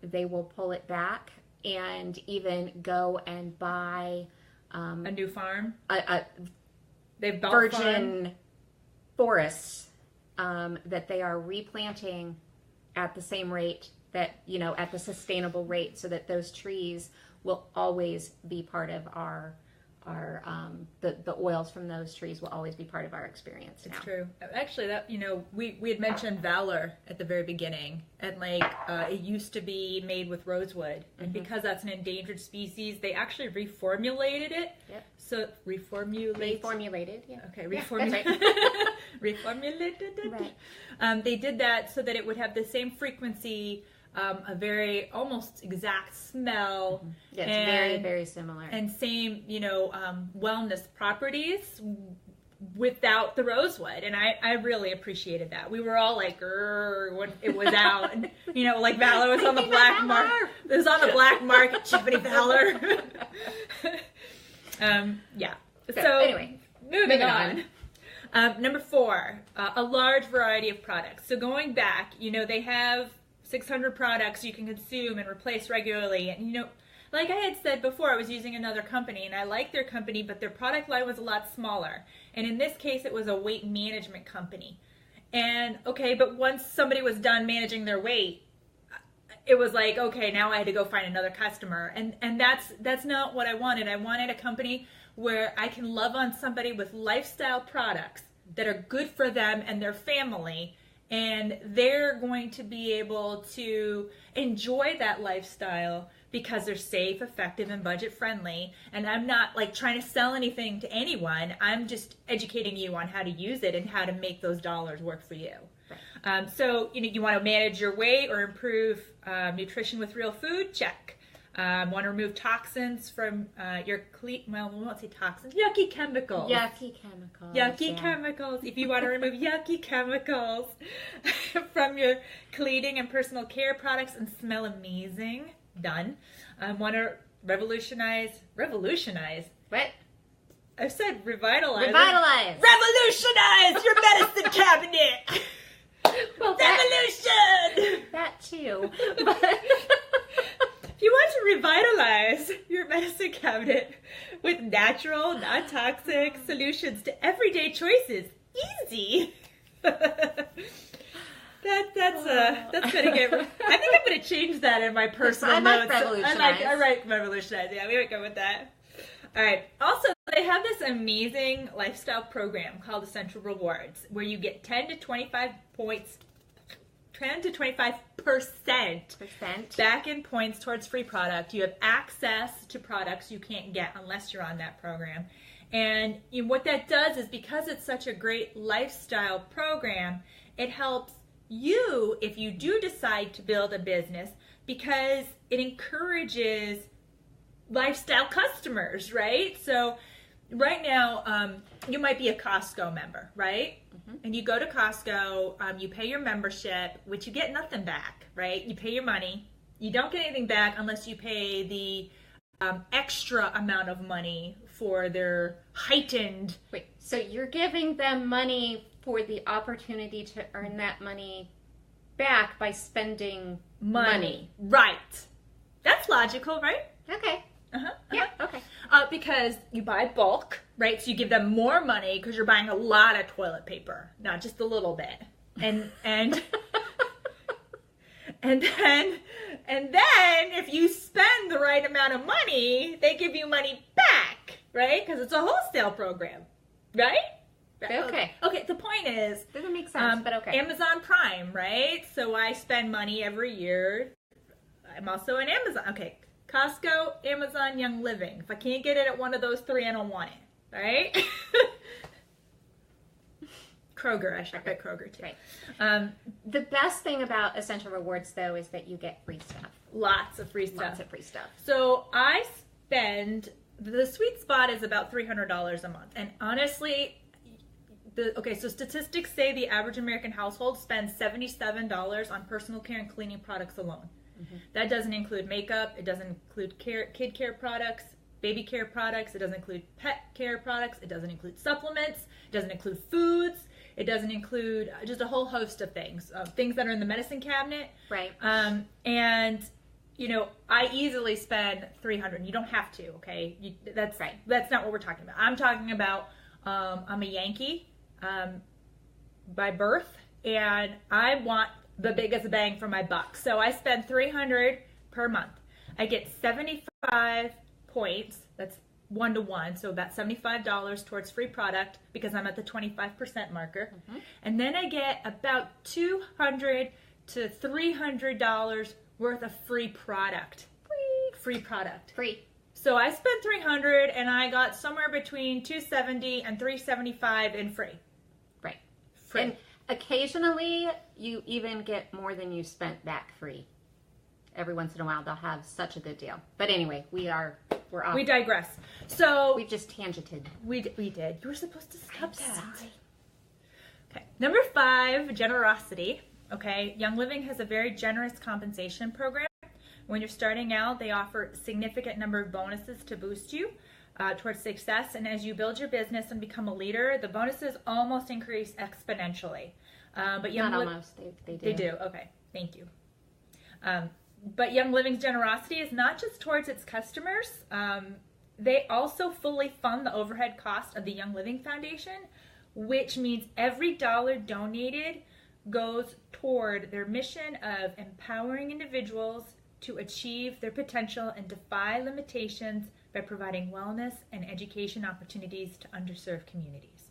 they will pull it back and even go and buy
a new farm.
They've virgin forests that they are replanting at the same rate that, at the sustainable rate, so that those trees will always be part of the oils from those trees will always be part of our experience now.
It's true. Actually, that we had mentioned Valor at the very beginning, and it used to be made with rosewood, and because that's an endangered species, they actually reformulated it.
Yep.
So
reformulated. Yeah.
Okay,
reformulated.
Right. Reformulated.
Right.
They did that so that it would have the same frequency. A very almost exact smell.
Yeah, it's very, very ssimilar.
And same, wellness properties without the rosewood. And I really appreciated that. We were all like, when it was out. And, like Valor was on the black market. It was on the black market, Chippity Valor. Yeah. So
anyway,
moving on. Number 4, a large variety of products. So going back, they have 600 products you can consume and replace regularly. And, like I had said before, I was using another company, and I liked their company, but their product line was a lot smaller. And in this case, it was a weight management company. And, okay, but once somebody was done managing their weight, it was like, okay, now I had to go find another customer. And that's not what I wanted. I wanted a company where I can love on somebody with lifestyle products that are good for them and their family, and they're going to be able to enjoy that lifestyle because they're safe, effective, and budget friendly. And I'm not trying to sell anything to anyone. I'm just educating you on how to use it and how to make those dollars work for you. Right. So you want to manage your weight or improve nutrition with real food? Check. Want to remove toxins from your we won't say toxins, yucky chemicals. Yucky chemicals. If you want to remove yucky chemicals from your cleaning and personal care products and smell amazing, done. Want to revolutionize.
What?
I said revitalize.
Revolutionize
your medicine cabinet.
Well,
Revolution!
That too.
If you want to revitalize your medicine cabinet with natural, non-toxic solutions to everyday choices, easy. That's gonna get. I think I'm gonna change that in my personal notes. I like revolutionize. Yeah, we would go with that. All right. Also, they have this amazing lifestyle program called Essential Rewards, where you get 10 to 25 points. 10 to 25% back in points towards free product. You have access to products you can't get unless you're on that program. And what that does is, because it's such a great lifestyle program, it helps you if you do decide to build a business, because it encourages lifestyle customers, right? So right now, you might be a Costco member, right? Mm-hmm. And you go to Costco, you pay your membership, which you get nothing back, right? You pay your money. You don't get anything back unless you pay the extra amount of money for their heightened...
Wait, so you're giving them money for the opportunity to earn that money back by spending money.
Right. That's logical, right?
Okay. Yeah, okay.
Because you buy bulk, right? So you give them more money because you're buying a lot of toilet paper, not just a little bit. And and then if you spend the right amount of money, they give you money back, right? Because it's a wholesale program, right?
Okay.
Okay, the point is...
Doesn't make sense, but okay.
Amazon Prime, right? So I spend money every year. I'm also an Amazon... Okay. Costco, Amazon, Young Living. If I can't get it at one of those 3, I don't want it. Right? Kroger. I should get Kroger too.
Right. The best thing about Essential Rewards, though, is that you get free stuff.
Lots of free stuff.
Lots of free stuff.
So I spend... The sweet spot is about $300 a month. And honestly... so statistics say the average American household spends $77 on personal care and cleaning products alone. Mm-hmm. That doesn't include makeup. It doesn't include kid care products. baby care products. It doesn't include pet care products. It doesn't include supplements. It doesn't include foods. It doesn't include just a whole host of things that are in the medicine cabinet.
Right.
And you know, I easily spend $300. You don't have to, okay? That's
right.
That's not what we're talking about. I'm talking about I'm a Yankee by birth, and I want the biggest bang for my buck. So I spend $300 per month. I get 75 points. That's 1-to-1, so about $75 towards free product because I'm at the 25% marker. Mm-hmm. And then I get about $200 to $300 worth of free product. Free product.
Free.
So I spent $300 and I got somewhere between $270 and $375 in free.
Right.
Free.
And occasionally you even get more than you spent back free. Every once in a while they'll have such a good deal. But anyway, we're off.
We digress. So
we've just tangented.
We did. You were supposed to stop that.
Sorry.
Okay. Number 5, generosity. Okay. Young Living has a very generous compensation program. When you're starting out, they offer a significant number of bonuses to boost you towards success. And as you build your business and become a leader, the bonuses almost increase exponentially. But
Not almost. They do.
They do. Okay. Thank you. But Young Living's generosity is not just towards its customers. They also fully fund the overhead cost of the Young Living Foundation, which means every dollar donated goes toward their mission of empowering individuals to achieve their potential and defy limitations by providing wellness and education opportunities to underserved communities.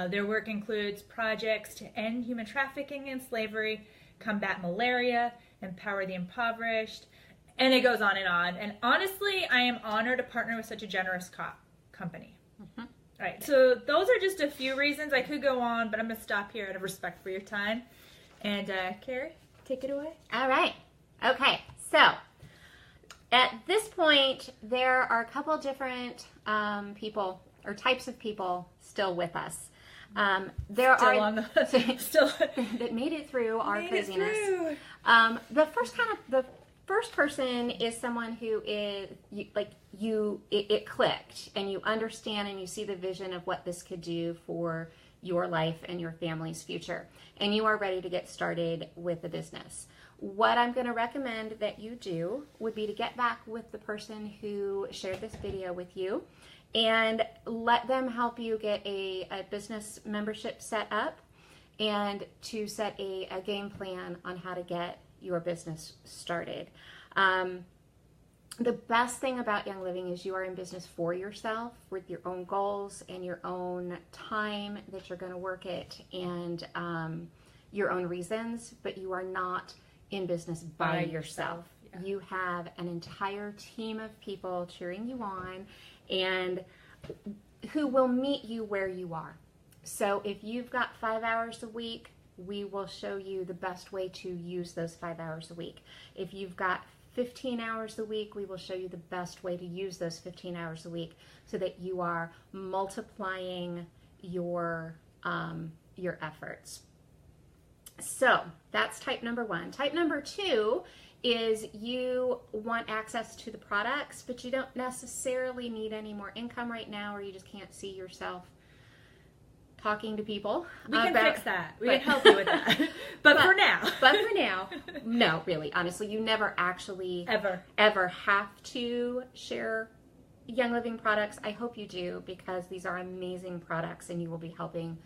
Their work includes projects to end human trafficking and slavery, combat malaria, empower the impoverished, and it goes on. And honestly, I am honored to partner with such a generous company. Mm-hmm. All right, so those are just a few reasons. I could go on, but I'm going to stop here out of respect for your time. And Carrie, take it away.
All right. Okay, so at this point, there are a couple different people or types of people still with us. There
still
are
on the, still
that made it through our craziness.
Through.
The first person is someone who is it clicked and you understand and you see the vision of what this could do for your life and your family's future, and you are ready to get started with the business. What I'm going to recommend that you do would be to get back with the person who shared this video with you and let them help you get a business membership set up and to set a game plan on how to get your business started. The best thing about Young Living is you are in business for yourself with your own goals and your own time that you're going to work it and your own reasons, but you are not in business by yourself. Yeah. You have an entire team of people cheering you on and who will meet you where you are. So if you've got 5 hours a week, we will show you the best way to use those 5 hours a week. If you've got 15 hours a week, we will show you the best way to use those 15 hours a week so that you are multiplying your efforts. So that's type number 1. Type number 2 is you want access to the products, but you don't necessarily need any more income right now, or you just can't see yourself talking to people.
We can fix that. We can help you with that. But for now, no, really, honestly, you never actually ever have to share Young Living products. I hope you do, because these are amazing products and you will be helping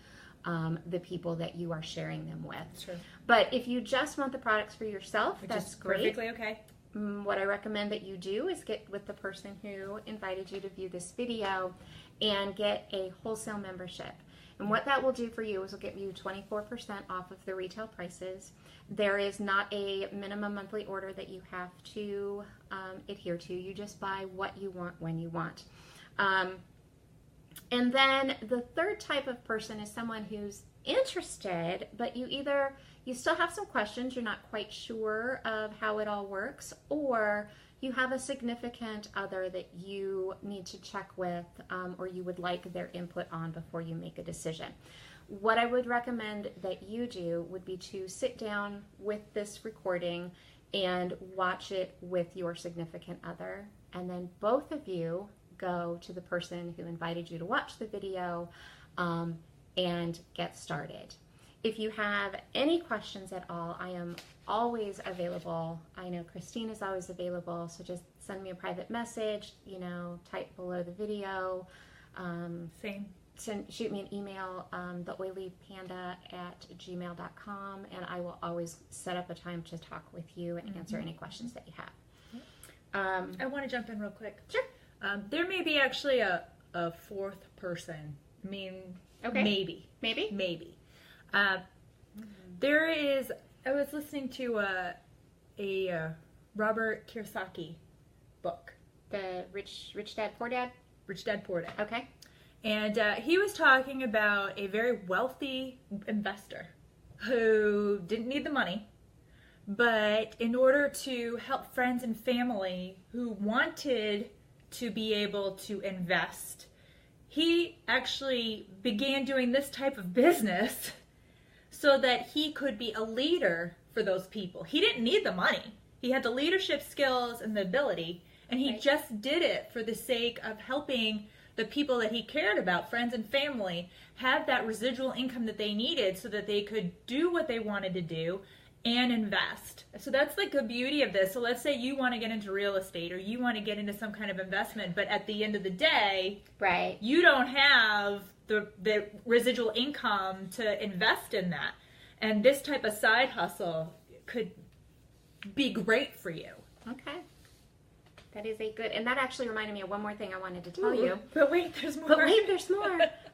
the people that you are sharing them with. Sure.
But if you just want the products for yourself, that's great.
Perfectly okay.
What I recommend that you do is get with the person who invited you to view this video and get a wholesale membership. And what that will do for you is it'll get you 24% off of the retail prices. There is not a minimum monthly order that you have to adhere to. You just buy what you want when you want. And then the third type of person is someone who's interested, but you still have some questions, you're not quite sure of how it all works, or you have a significant other that you need to check with or you would like their input on before you make a decision. What I would recommend that you do would be to sit down with this recording and watch it with your significant other, and then both of you go to the person who invited you to watch the video and get started. If you have any questions at all, I am always available. I know Christine is always available, so just send me a private message, type below the video.
Same.
Shoot me an email, theoilypanda@gmail.com, and I will always set up a time to talk with you and answer any questions that you have.
I want to jump in real quick.
Sure.
There may be actually a fourth person. I mean,
Okay.
maybe. There is. I was listening to a Robert Kiyosaki book.
The Rich Dad, Poor Dad?
Rich Dad, Poor Dad.
Okay.
And he was talking about a very wealthy investor who didn't need the money, but in order to help friends and family who wanted to be able to invest, he actually began doing this type of business so that he could be a leader for those people. He didn't need the money. He had the leadership skills and the ability, and he just did it for the sake of helping the people that he cared about, friends and family, have that residual income that they needed so that they could do what they wanted to do and invest. So that's like the beauty of this. So let's say you want to get into real estate or you want to get into some kind of investment, but at the end of the day, you don't have the residual income to invest in that. And this type of side hustle could be great for you.
Okay. That is a good, and that actually reminded me of one more thing I wanted to tell you.
But wait, there's more.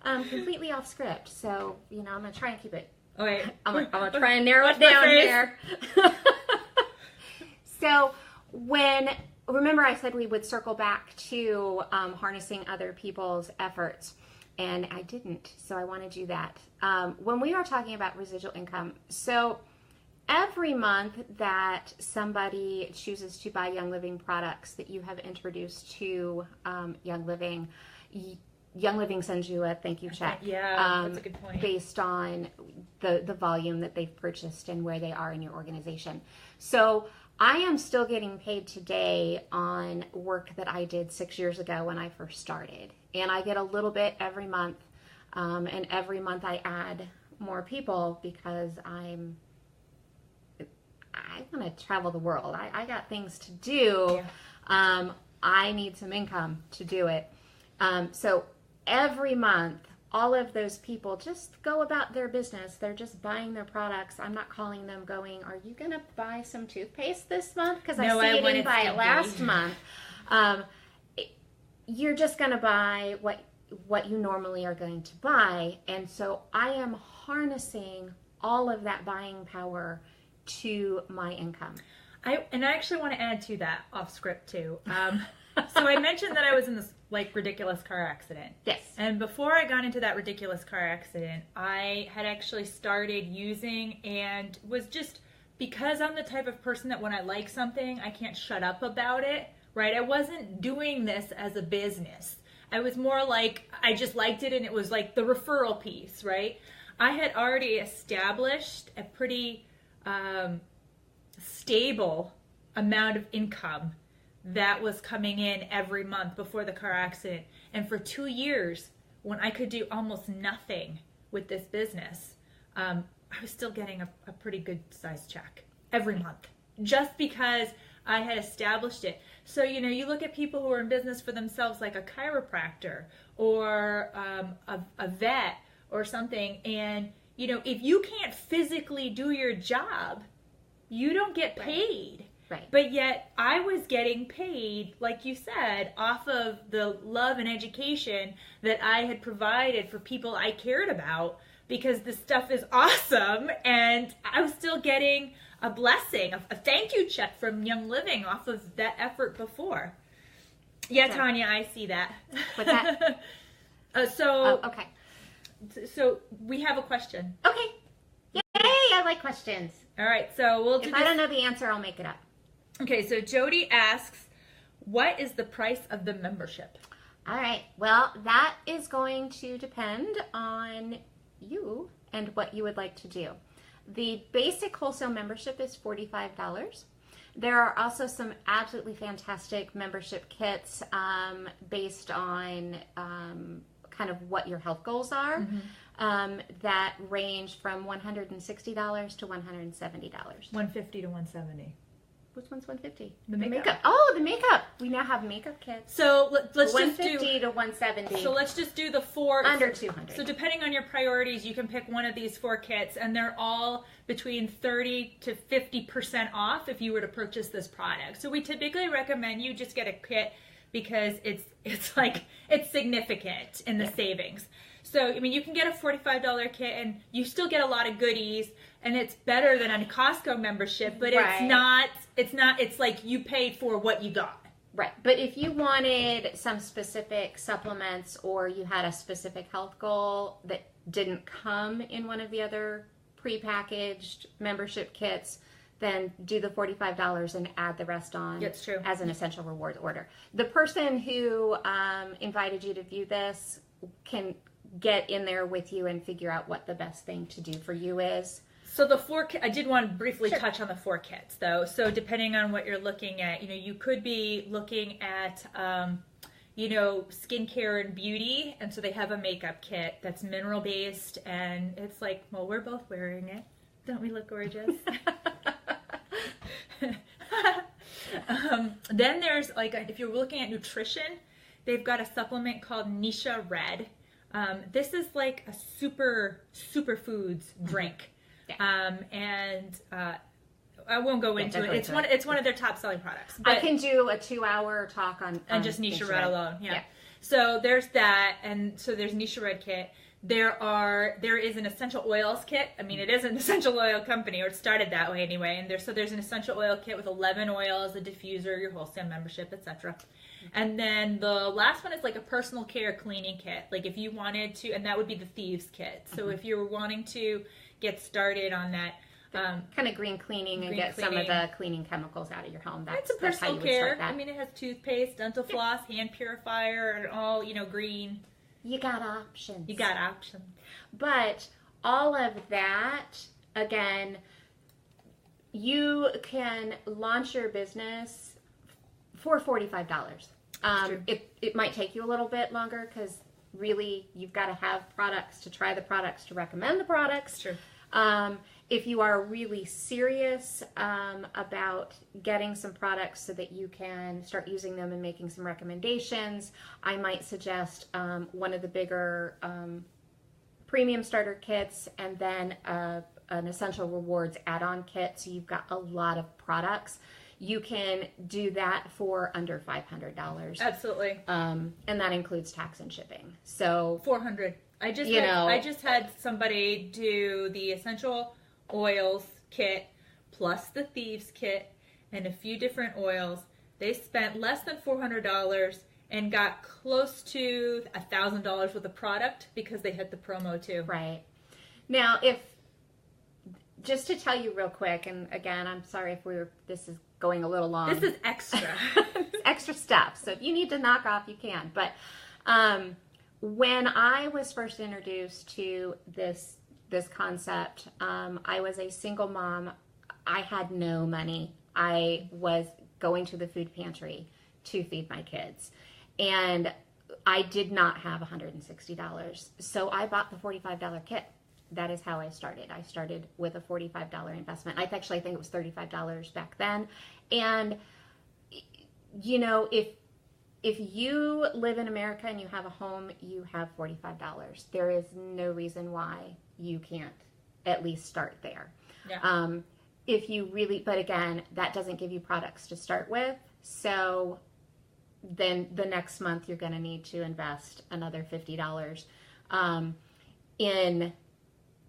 Completely off script. So, I'm going to try and keep it.
Oh, wait.
I'm going to try and narrow it down here. So, remember I said we would circle back to harnessing other people's efforts, and I didn't. So I want to do that. When we are talking about residual income, so every month that somebody chooses to buy Young Living products that you have introduced to Young Living sends you a thank you check.
Yeah, that's a good point.
Based on the volume that they've purchased and where they are in your organization. So I am still getting paid today on work that I did 6 years ago when I first started. And I get a little bit every month. And every month I add more people because I want to travel the world. I got things to do. Yeah. I need some income to do it. So every month, all of those people just go about their business. They're just buying their products. I'm not calling them going, are you going to buy some toothpaste this month? Because I see you didn't buy it last month. You're just going to buy what you normally are going to buy. And so I am harnessing all of that buying power to my income.
I actually want to add to that off script too. So I mentioned that I was in this ridiculous car accident.
Yes.
And before I got into that ridiculous car accident, I had actually started using and was just, because I'm the type of person that when I like something, I can't shut up about it, right? I wasn't doing this as a business. I was more like, I just liked it and it was like the referral piece, right? I had already established a pretty stable amount of income that was coming in every month before the car accident. And for 2 years, when I could do almost nothing with this business, I was still getting a pretty good sized check every month, just because I had established it. So, you look at people who are in business for themselves, like a chiropractor or a vet or something, and if you can't physically do your job, you don't get paid.
Right.
But yet I was getting paid, like you said, off of the love and education that I had provided for people I cared about, because this stuff is awesome, and I was still getting a blessing, a thank you check from Young Living off of that effort before. Yeah, okay. Tanya, I see that.
What's that?
Okay. So we have a question.
Okay. Yay, I like questions.
All right, so we'll do
If I don't know the answer, I'll make it up.
Okay, so Jody asks, what is the price of the membership?
All right, well, that is going to depend on you and what you would like to do. The basic wholesale membership is $45. There are also some absolutely fantastic membership kits based on kind of what your health goals are that range from $160 to $170.
$150 to $170.
Which one's 150?
The makeup.
Oh, the makeup. We now have makeup kits.
So let's just do
150 to 170.
So let's just do the 4
under 200.
So depending on your priorities, you can pick one of these 4 kits, and they're all between 30 to 50% off if you were to purchase this product. So we typically recommend you just get a kit because it's significant in the savings. So, I mean, you can get a $45 kit and you still get a lot of goodies, and it's better than a Costco membership, but it's like you paid for what you got.
Right. But if you wanted some specific supplements or you had a specific health goal that didn't come in one of the other prepackaged membership kits, then do the $45 and add the rest on.
That's true.
As an essential rewards order. The person who invited you to view this can get in there with you and figure out what the best thing to do for you is.
So the 4 I did want to briefly touch on the 4 kits though. So depending on what you're looking at, you could be looking at skincare and beauty, and so they have a makeup kit that's mineral based, and it's like, well, we're both wearing it. Don't we look gorgeous? Then there's if you're looking at nutrition, they've got a supplement called Nisha Red. This is like a super foods drink. And I won't go into it. It's one of their top selling products.
I can do a 2-hour talk on
just Nisha Red alone. Yeah. So there's that, and so there's Nisha Red kit. There is an essential oils kit. I mean, it is an essential oil company, or it started that way anyway. And there's an essential oil kit with 11 oils, a diffuser, your wholesale membership, etc. And then the last one is like a personal care cleaning kit. Like if you wanted to, and that would be the Thieves kit. So if you were wanting to get started on that,
kind of green cleaning and get some of the cleaning chemicals out of your home.
That's a personal care. I mean, it has toothpaste, dental floss, hand purifier, and all green.
You got options.
But
all of that, again, you can launch your business for $45. It might take you a little bit longer because really you've got to have products to try the products to recommend the products.
True.
If you are really serious about getting some products so that you can start using them and making some recommendations, I might suggest one of the bigger premium starter kits, and then an essential rewards add-on kit. So you've got a lot of products. You can do that for under $500.
Absolutely.
And that includes tax and shipping. So
$400. I just had somebody do the essential oils kit plus the Thieves kit and a few different oils. They spent less than $400 and got close to $1,000 worth of product because they hit the promo too.
Right. Now, just to tell you real quick, and again, I'm sorry if this is going a little long.
This is extra.
Extra stuff. So if you need to knock off, you can. But when I was first introduced to this concept, I was a single mom. I had no money. I was going to the food pantry to feed my kids. And I did not have $160. So I bought the $45 kit. That is how I started. I started with a $45 investment. I think it was $35 back then. And, if you live in America and you have a home, you have $45. There is no reason why you can't at least start there.
Yeah.
But again, that doesn't give you products to start with. So then the next month you're going to need to invest another $50 in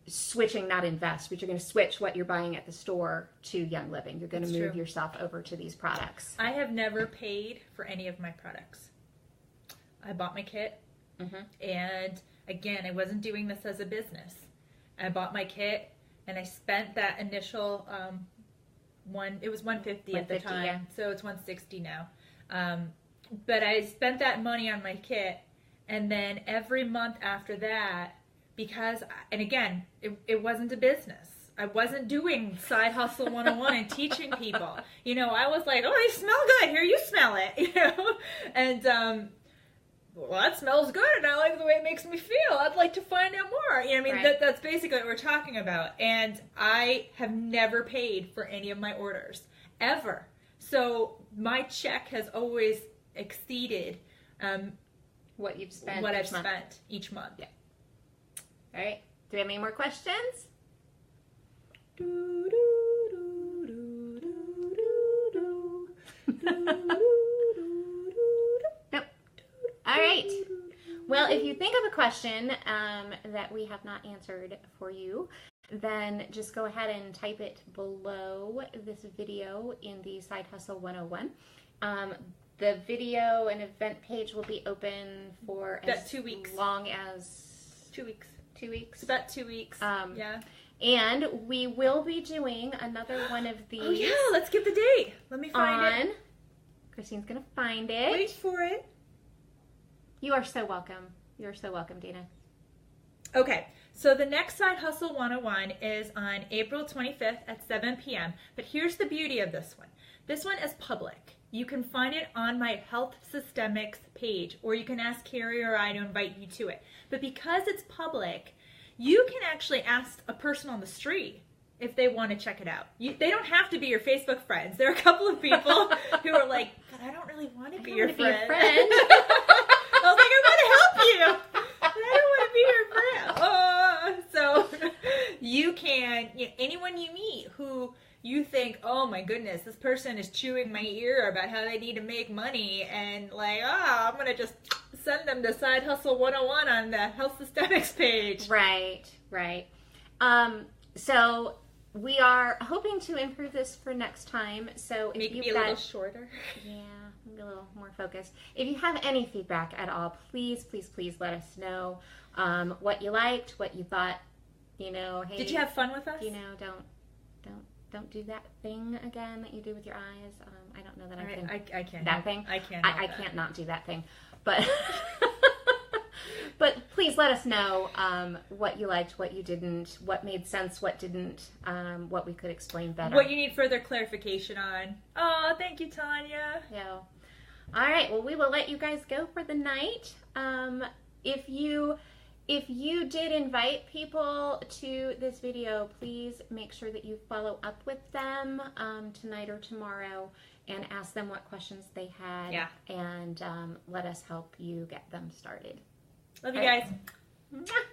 switching, not invest, but you're going to switch what you're buying at the store to Young Living. You're going to move yourself over to these products.
I have never paid for any of my products. I bought my kit, and again, I wasn't doing this as a business. I bought my kit, and I spent that initial it was $150 at the time, yeah. So it's $160 now. But I spent that money on my kit, and then every month after that, and again, it wasn't a business. I wasn't doing Side Hustle 101 and teaching people. You know, I was like, oh, they smell good. Here, you smell it. You know, and well, that smells good, and I like the way it makes me feel. I'd like to find out more. You know, I mean,
Right.
that's basically what we're talking about. And I have never paid for any of my orders ever. So my check has always exceeded
What you've spent
what
each
I've
month.
spent each month.
Yeah. All right. Do we have any more questions? Nope. All right. Well, if you think of a question that we have not answered for you, then just go ahead and type it below this video in the Side Hustle 101. The video and event page will be open for
About 2 weeks.
long as
2 weeks.
2 weeks.
It's about 2 weeks. Yeah.
And we will be doing another one of these.
Oh yeah, let's get the date. Let me find it.
Christine's gonna find it.
Wait for it.
You are so welcome. You're so welcome, Dana.
Okay, so the next Side Hustle 101 is on April 25th at 7 p.m. But here's the beauty of this one. This one is public. You can find it on my Health Systemix page, or you can ask Carrie or I to invite you to it. But because it's public, you can actually ask a person on the street if they want to check it out. They don't have to be your Facebook friends. There are a couple of people who are like, but I don't really want to be your friend. I was like, I want to help you, but I don't want to be your friend. So you can, anyone you meet who you think, oh my goodness, this person is chewing my ear about how they need to make money, and like, I'm going to just send them to Side Hustle 101 on the Health Systemix page.
Right, right. So we are hoping to improve this for next time. So if
Make
you've
me a
got,
little shorter.
yeah, maybe a little more focused. If you have any feedback at all, please, please, please let us know what you liked, what you thought. You know, hey,
Did you have fun with us?
you know, don't do that thing again that you do with your eyes. I don't know that I can.
I can't.
That thing.
I can't.
I can't not do that thing, but but please let us know what you liked, what you didn't, what made sense, what didn't, what we could explain better.
What you need further clarification on. Oh, thank you, Tanya.
Yeah. All right. Well, we will let you guys go for the night. If you did invite people to this video, please make sure that you follow up with them tonight or tomorrow and ask them what questions they had.
Yeah.
And let us help you get them started.
Love you
All right.
guys.
Mwah.